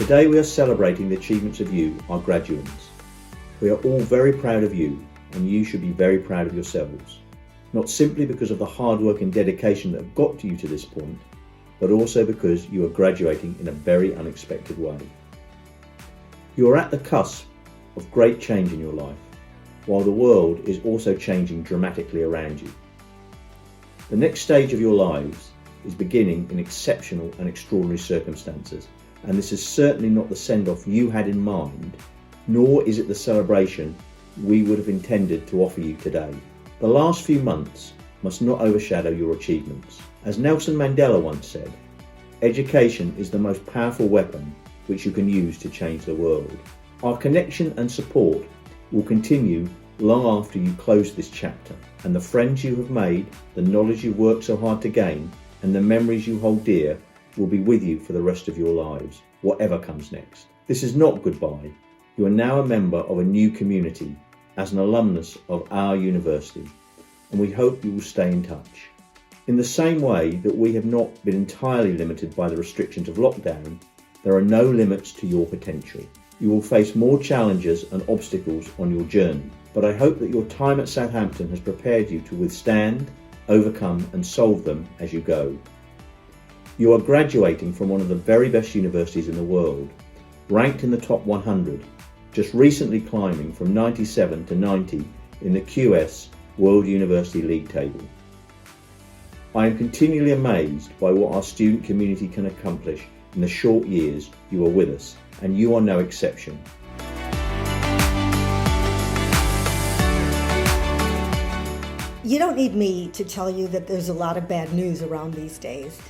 Today we are celebrating the achievements of you, our graduates. We are all very proud of you, and you should be very proud of yourselves. Not simply because of the hard work and dedication that have got you to this point, but also because you are graduating in a very unexpected way. You are at the cusp of great change in your life, while the world is also changing dramatically around you. The next stage of your lives is beginning in exceptional and extraordinary circumstances, and this is certainly not the send-off you had in mind, nor is it the celebration we would have intended to offer you today. The last few months must not overshadow your achievements. As Nelson Mandela once said, education is the most powerful weapon which you can use to change the world. Our connection and support will continue long after you close this chapter, and the friends you have made, the knowledge you've worked so hard to gain, and the memories you hold dear will be with you for the rest of your lives, whatever comes next. This is not goodbye. You are now a member of a new community as an alumnus of our university, and we hope you will stay in touch. In the same way that we have not been entirely limited by the restrictions of lockdown, there are no limits to your potential. You will face more challenges and obstacles on your journey, but I hope that your time at Southampton has prepared you to withstand, overcome and solve them as you go. You are graduating from one of the very best universities in the world, ranked in the top 100, just recently climbing from 97 to 90 in the QS World University League table. I am continually amazed by what our student community can accomplish in the short years you are with us, and you are no exception. You don't need me to tell you that there's a lot of bad news around these days,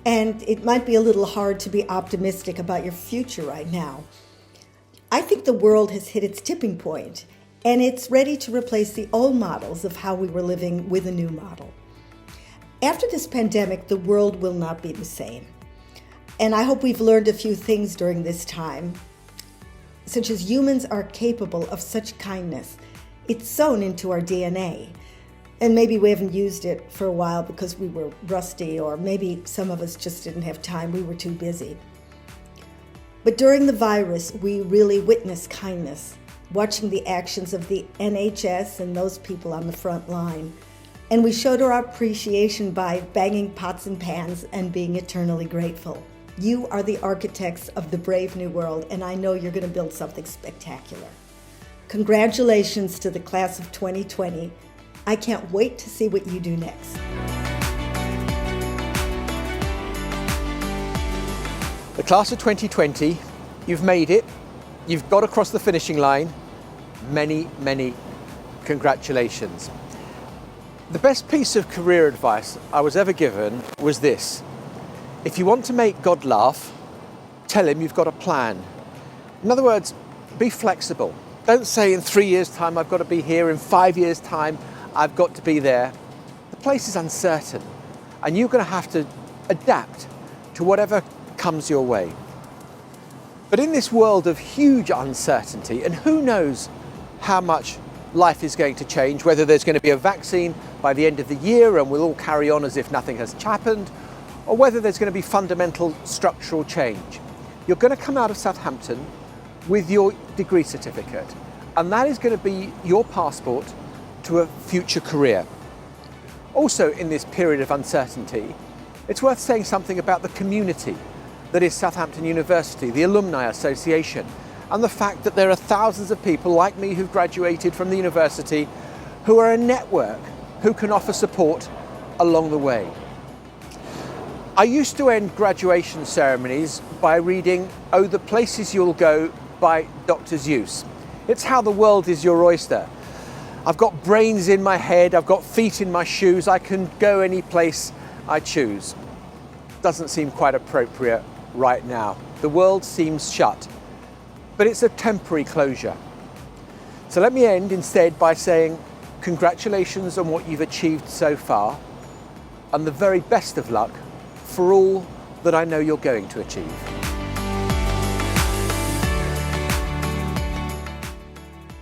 and it might be a little hard to be optimistic about your future right now. I think the world has hit its tipping point, and it's ready to replace the old models of how we were living with a new model. After this pandemic, the world will not be the same. And I hope we've learned a few things during this time, such as humans are capable of such kindness. It's sewn into our DNA. And maybe we haven't used it for a while because we were rusty, or maybe some of us just didn't have time, we were too busy. But during the virus, we really witnessed kindness, watching the actions of the NHS and those people on the front line. And we showed our appreciation by banging pots and pans and being eternally grateful. You are the architects of the brave new world, and I know you're going to build something spectacular. Congratulations to the class of 2020. I can't wait to see what you do next. The class of 2020, you've made it. You've got across the finishing line. Many, many congratulations. The best piece of career advice I was ever given was this: if you want to make God laugh, tell him you've got a plan. In other words, be flexible. Don't say in 3 years' time I've got to be here, in 5 years' time I've got to be there. The place is uncertain, and you're going to have to adapt to whatever comes your way. But in this world of huge uncertainty, and who knows how much life is going to change, whether there's going to be a vaccine by the end of the year and we'll all carry on as if nothing has happened, or whether there's going to be fundamental structural change. You're going to come out of Southampton with your degree certificate, and that is going to be your passport to a future career. Also, in this period of uncertainty, it's worth saying something about the community that is Southampton University, the Alumni Association, and the fact that there are thousands of people like me who've graduated from the university who are a network who can offer support along the way. I used to end graduation ceremonies by reading "Oh, the Places You'll Go" by Dr. Seuss. It's how the world is your oyster. I've got brains in my head, I've got feet in my shoes, I can go any place I choose. Doesn't seem quite appropriate right now. The world seems shut, but it's a temporary closure. So let me end instead by saying congratulations on what you've achieved so far, and the very best of luck for all that I know you're going to achieve.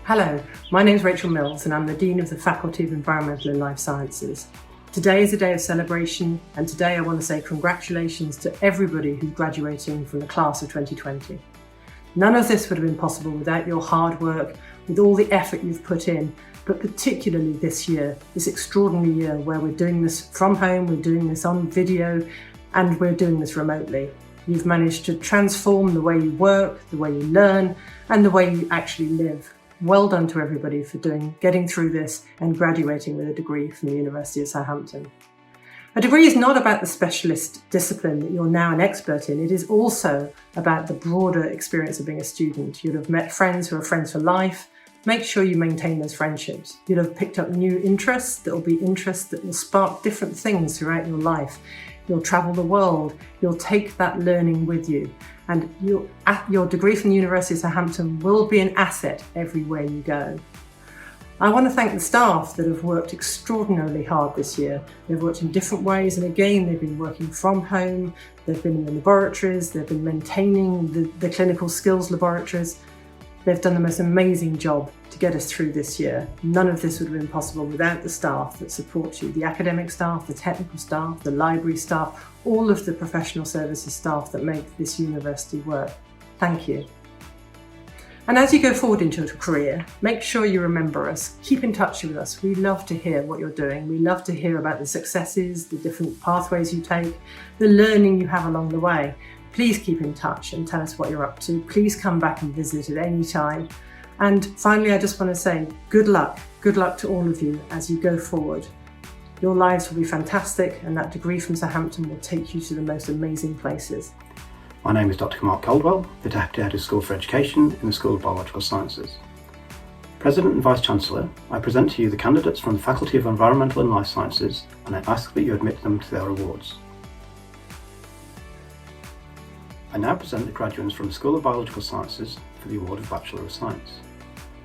Hello, my name is Rachel Mills and I'm the Dean of the Faculty of Environmental and Life Sciences. Today is a day of celebration, and today I want to say congratulations to everybody who's graduating from the class of 2020. None of this would have been possible without your hard work, with all the effort you've put in, but particularly this year, this extraordinary year where we're doing this from home, we're doing this on video, and we're doing this remotely. You've managed to transform the way you work, the way you learn, and the way you actually live. Well done to everybody for getting through this and graduating with a degree from the University of Southampton. A degree is not about the specialist discipline that you're now an expert in. It is also about the broader experience of being a student. You'll have met friends who are friends for life. Make sure you maintain those friendships. You'll have picked up new interests that will be interests that will spark different things throughout your life. You'll travel the world. You'll take that learning with you. And your degree from the University of Southampton will be an asset everywhere you go. I want to thank the staff that have worked extraordinarily hard this year. They've worked in different ways, and again, they've been working from home, they've been in the laboratories, they've been maintaining the clinical skills laboratories. They've done the most amazing job to get us through this year. None of this would have been possible without the staff that support you, the academic staff, the technical staff, the library staff, all of the professional services staff that make this university work. Thank you. And as you go forward into your career, make sure you remember us. Keep in touch with us. We love to hear what you're doing. We love to hear about the successes, the different pathways you take, the learning you have along the way. Please keep in touch and tell us what you're up to. Please come back and visit at any time. And finally, I just want to say good luck. Good luck to all of you as you go forward. Your lives will be fantastic, and that degree from Southampton will take you to the most amazing places. My name is Dr. Mark Caldwell, the Deputy Head of School for Education in the School of Biological Sciences. President and Vice-Chancellor, I present to you the candidates from the Faculty of Environmental and Life Sciences, and I ask that you admit them to their awards. I now present the graduates from the School of Biological Sciences for the award of Bachelor of Science.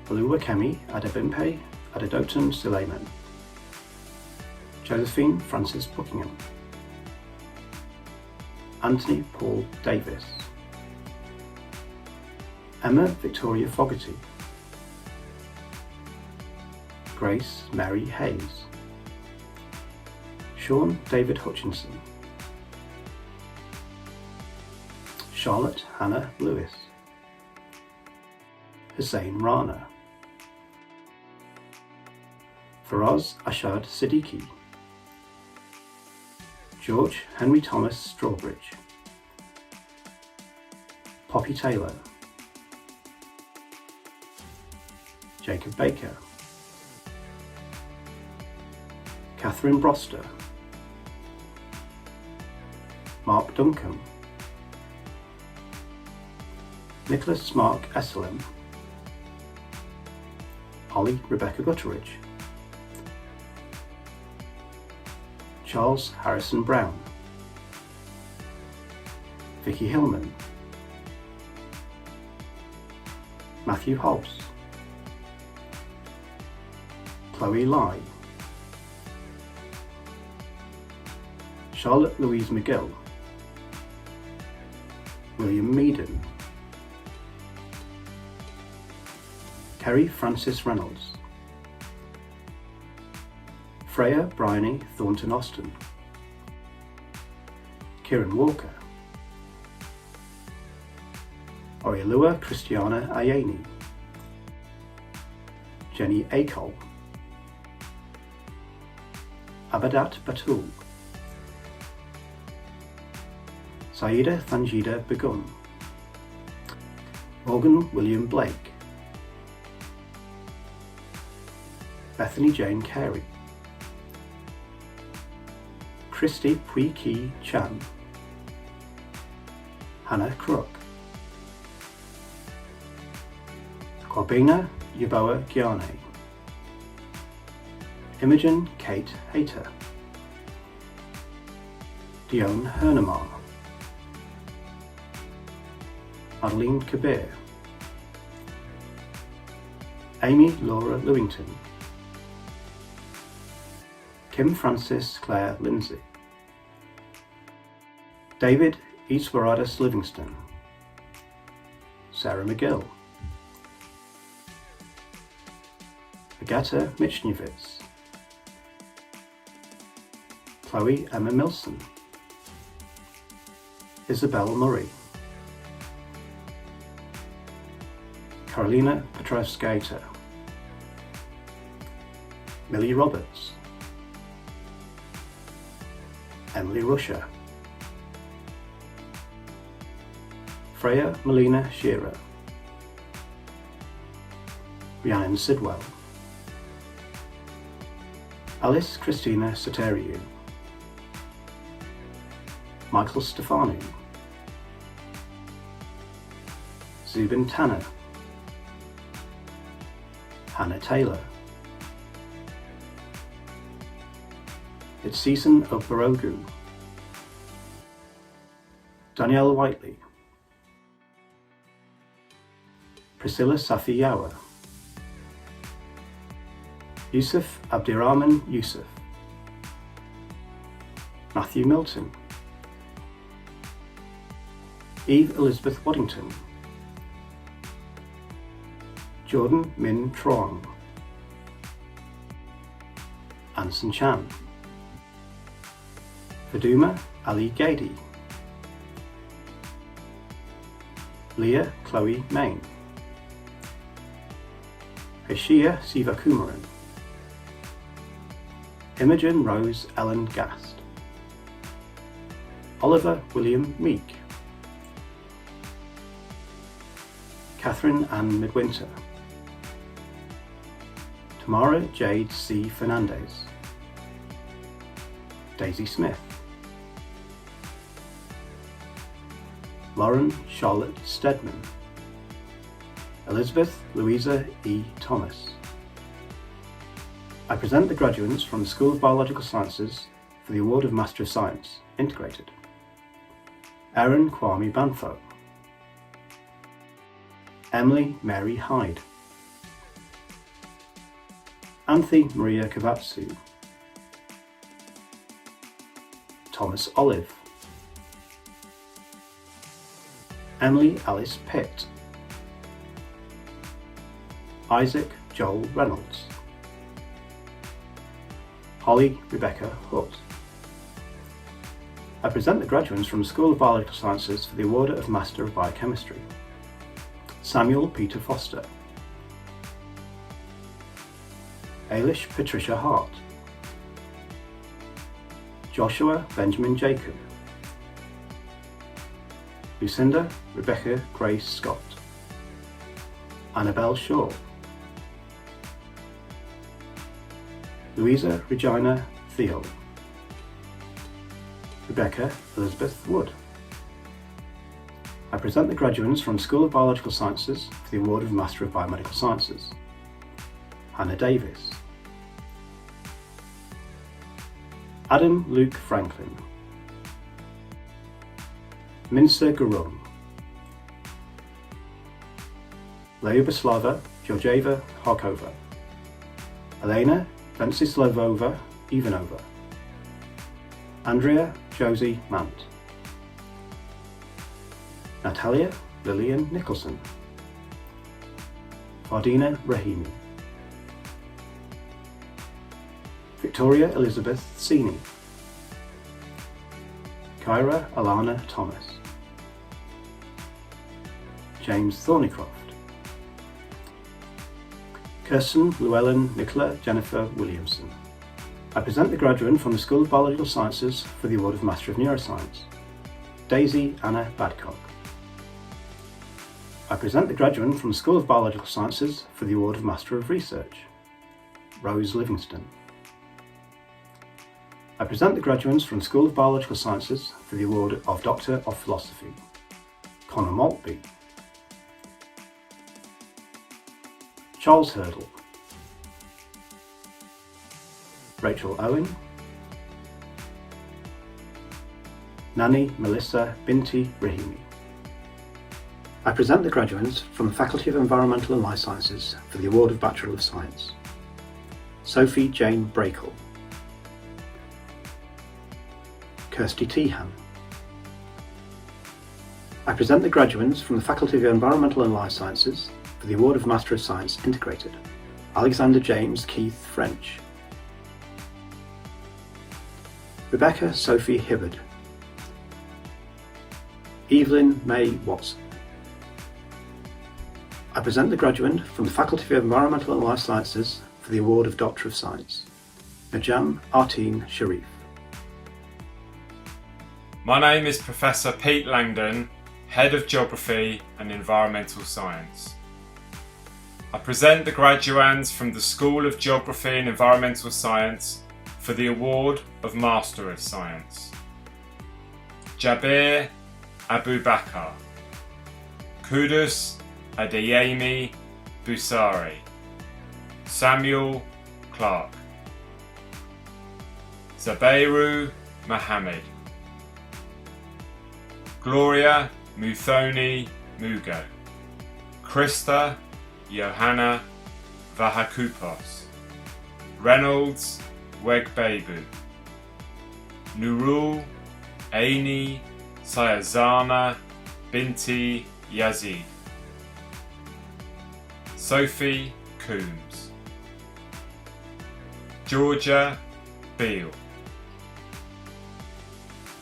Oluwakemi Adebimpe Adedotan Suleiman. Josephine Frances Buckingham. Anthony Paul Davis. Emma Victoria Fogarty. Grace Mary Hayes. Sean David Hutchinson. Charlotte Hannah Lewis. Hussein Rana. Faraz Ashad Siddiqui. George Henry Thomas Strawbridge. Poppy Taylor. Jacob Baker. Catherine Broster. Mark Duncombe. Nicholas Mark Esselin. Holly Rebecca Gutteridge. Charles Harrison Brown. Vicky Hillman. Matthew Hobbs. Chloe Lai. Charlotte Louise McGill. William Meaden. Kerry Francis Reynolds. Freya Bryony Thornton Austin. Kieran Walker. Oriolua Christiana Ayeni. Jenny Acol. Abadat Batul. Saida Thanjida Begum. Morgan William Blake. Bethany Jane Carey. Christy Pui Ki Chan. Hannah Crook. Corbina Yuboa Giane. Imogen Kate Hayter. Dione Hernamar. Madeline Kabir. Amy Laura Lewington. Kim Francis Claire Lindsay. David Eastwaradas Livingston. Sarah McGill. Agata Michniewicz. Chloe Emma Milson. Isabel Murray. Karolina Petrovskaita, Millie Roberts, Emily Rusher, Freya Melina Shearer, Rhiannon Sidwell, Alice Christina Soteriou, Michael Stefanu, Zubin Tanner, Hannah Taylor, Itseason Okborogu, Danielle Whiteley, Priscilla Safiyawa, Yusuf Abdirahman Yusuf, Matthew Milton, Eve Elizabeth Waddington, Jordan Min Truong, Anson Chan, Faduma Ali Gady, Leah Chloe Main, Heshia Sivakumaran, Imogen Rose Ellen Gast, Oliver William Meek, Catherine Ann Midwinter, Tamara Jade C. Fernandez, Daisy Smith, Lauren Charlotte Stedman, Elizabeth Louisa E. Thomas. I present the graduates from the School of Biological Sciences for the award of Master of Science, Integrated. Erin Kwame Banfo, Emily Mary Hyde, Anthony Maria Kavatsu, Thomas Olive, Emily Alice Pitt, Isaac Joel Reynolds, Holly Rebecca Hutt. I present the graduates from the School of Biological Sciences for the award of Master of Biochemistry. Samuel Peter Foster, Ailish Patricia Hart, Joshua Benjamin Jacob, Lucinda Rebecca Grace Scott, Annabelle Shaw, Louisa Regina Theo, Rebecca Elizabeth Wood. I present the graduates from School of Biological Sciences for the award of Master of Biomedical Sciences. Hannah Davis, Adam Luke Franklin, Minsa Gurung, Lyuboslava Georgieva Harkova, Elena Venceslavova Ivanova, Andrea Josie Mant, Natalia Lillian Nicholson, Fardina Rahimi, Victoria Elizabeth Sini, Kyra Alana Thomas, James Thornycroft, Kirsten Llewellyn Nicola Jennifer Williamson. I present the graduate from the School of Biological Sciences for the award of Master of Neuroscience. Daisy Anna Badcock. I present the graduate from the School of Biological Sciences for the award of Master of Research. Rose Livingston. I present the graduates from the School of Biological Sciences for the award of Doctor of Philosophy. Connor Maltby. Charles Hurdle, Rachel Owen, Nani Melissa Binti Rahimi. I present the graduates from the Faculty of Environmental and Life Sciences for the award of Bachelor of Science. Sophie Jane Brakel, Kirsty Tehan. I present the graduates from the Faculty of Environmental and Life Sciences for the award of Master of Science Integrated. Alexander James Keith French, Rebecca Sophie Hibbard, Evelyn May Watson, I present the graduand from the Faculty of Environmental and Life Sciences for the award of Doctor of Science, Najam Arteen Sharif. My name is Professor Pete Langdon, Head of Geography and Environmental Science. I present the graduands from the School of Geography and Environmental Science for the award of Master of Science. Jabir Abu Bakr, Kudus Adeyemi Busari, Samuel Clark, Zabeiru Mohammed, Gloria Muthoni Mugo, Krista Johanna Vahakupos, Reynolds Wegbebu, Nurul Aini Sayazana Binti Yazid, Sophie Coombs, Georgia Beale,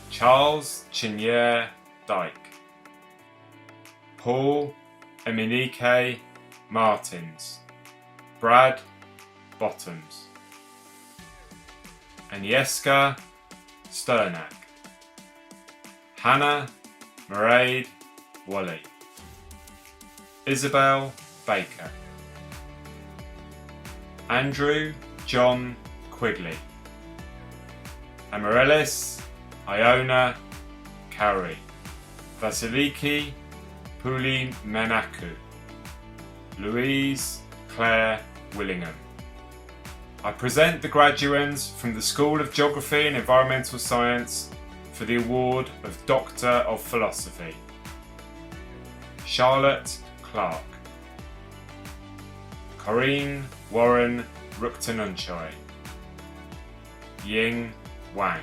Charles Chinier Dyke, Paul Eminike Martins, Brad Bottoms, Agnieszka Sternak, Hannah Mairead Wally, Isabel Baker, Andrew John Quigley, Amaryllis Iona Cowrie, Vasiliki Puli Menaku, Louise Claire Willingham. I present the graduands from the School of Geography and Environmental Science for the award of Doctor of Philosophy. Charlotte Clark, Corinne Warren Ruktanunchoi, Ying Wang.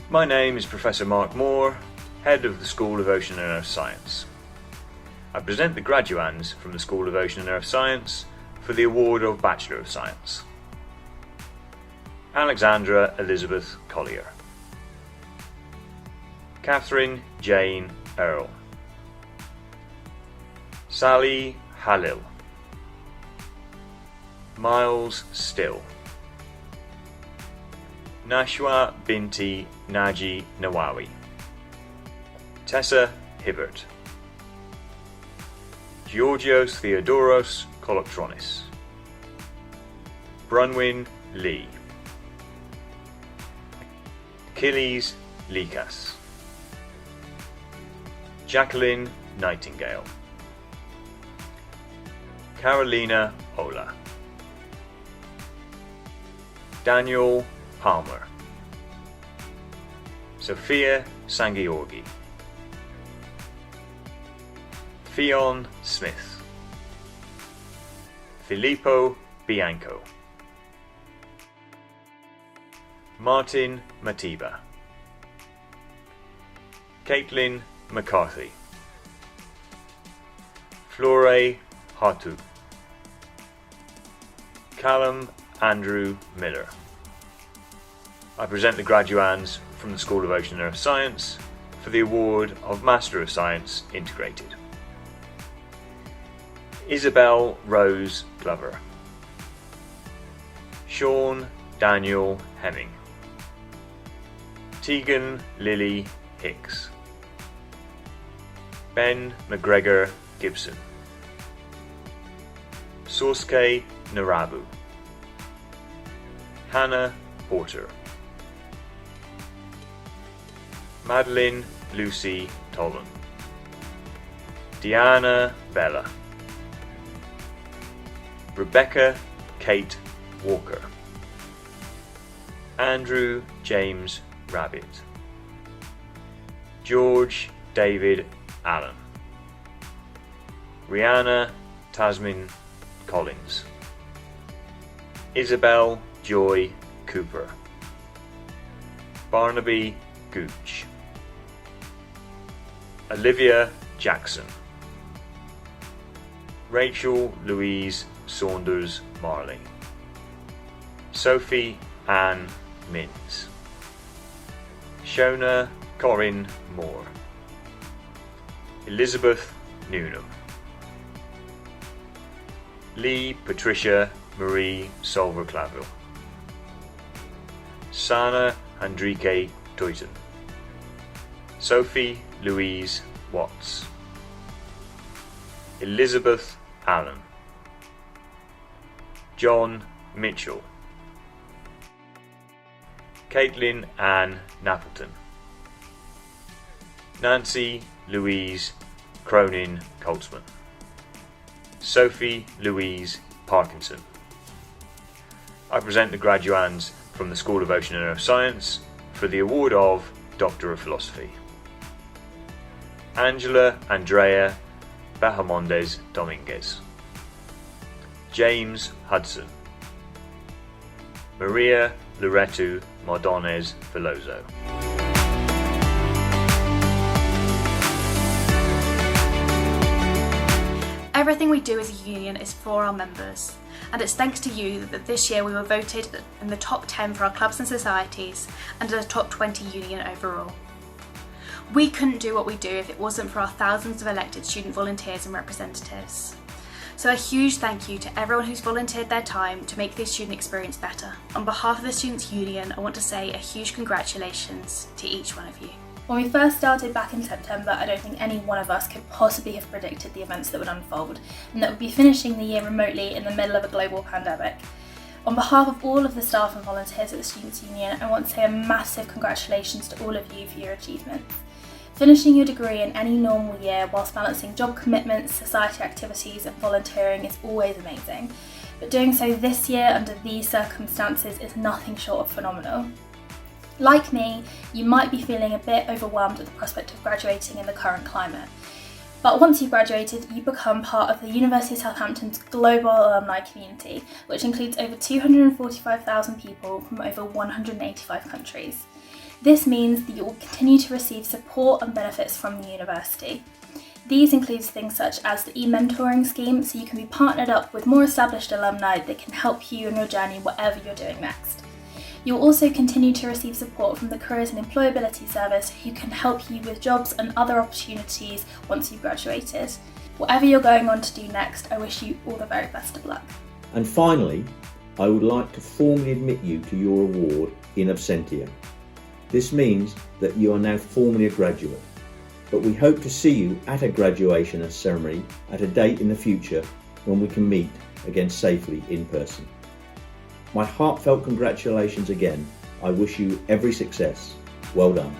My name is Professor Mark Moore, Head of the School of Ocean and Earth Science. I present the graduands from the School of Ocean and Earth Science for the award of Bachelor of Science. Alexandra Elizabeth Collier, Catherine Jane Earl, Sally Halil, Miles Still, Nashwa Binti Naji Nawawi, Tessa Hibbert, Georgios Theodoros Koloktronis, Brunwyn Lee, Achilles Likas, Jacqueline Nightingale, Carolina Ola, Daniel Palmer, Sophia Sangiorgi, Fionn Smith, Filippo Bianco, Martin Matiba, Caitlin McCarthy, Flore Hatu, Callum Andrew Miller. I present the graduands from the School of Ocean and Earth Science for the award of Master of Science Integrated. Isabel Rose Glover, Sean Daniel Hemming, Tegan Lily Hicks, Ben McGregor Gibson, Sosuke Narabu, Hannah Porter, Madeline Lucy Tolan, Diana Bella, Rebecca Kate Walker, Andrew James Rabbit, George David Allen, Rihanna Tasmin Collins, Isabel Joy Cooper, Barnaby Gooch, Olivia Jackson, Rachel Louise Saunders Marley, Sophie Ann Minns, Shona Corinne Moore, Elizabeth Newnham, Lee Patricia Marie Solver Clavill, Sana Hendrike Toyton, Sophie Louise Watts, Elizabeth Allen, John Mitchell, Caitlin Ann Napleton, Nancy Louise Cronin Coltsman, Sophie Louise Parkinson. I present the graduands from the School of Ocean and Earth Science for the award of Doctor of Philosophy. Angela Andrea Bahamondes Dominguez, James Hudson, Maria Loreto Mardones Veloso. Everything we do as a union is for our members, and it's thanks to you that this year we were voted in the top 10 for our clubs and societies and in the top 20 union overall. We couldn't do what we do if it wasn't for our thousands of elected student volunteers and representatives. So a huge thank you to everyone who's volunteered their time to make this student experience better. On behalf of the Students' Union, I want to say a huge congratulations to each one of you. When we first started back in September, I don't think any one of us could possibly have predicted the events that would unfold, and that we'd be finishing the year remotely in the middle of a global pandemic. On behalf of all of the staff and volunteers at the Students' Union, I want to say a massive congratulations to all of you for your achievements. Finishing your degree in any normal year whilst balancing job commitments, society activities and volunteering is always amazing, but doing so this year under these circumstances is nothing short of phenomenal. Like me, you might be feeling a bit overwhelmed at the prospect of graduating in the current climate. But once you've graduated, you become part of the University of Southampton's global alumni community, which includes over 245,000 people from over 185 countries. This means that you will continue to receive support and benefits from the university. These include things such as the e-mentoring scheme, so you can be partnered up with more established alumni that can help you on your journey whatever you're doing next. You'll also continue to receive support from the Careers and Employability Service, who can help you with jobs and other opportunities once you've graduated. Whatever you're going on to do next, I wish you all the very best of luck. And finally, I would like to formally admit you to your award in absentia. This means that you are now formally a graduate, but we hope to see you at a graduation ceremony at a date in the future when we can meet again safely in person. My heartfelt congratulations again. I wish you every success. Well done.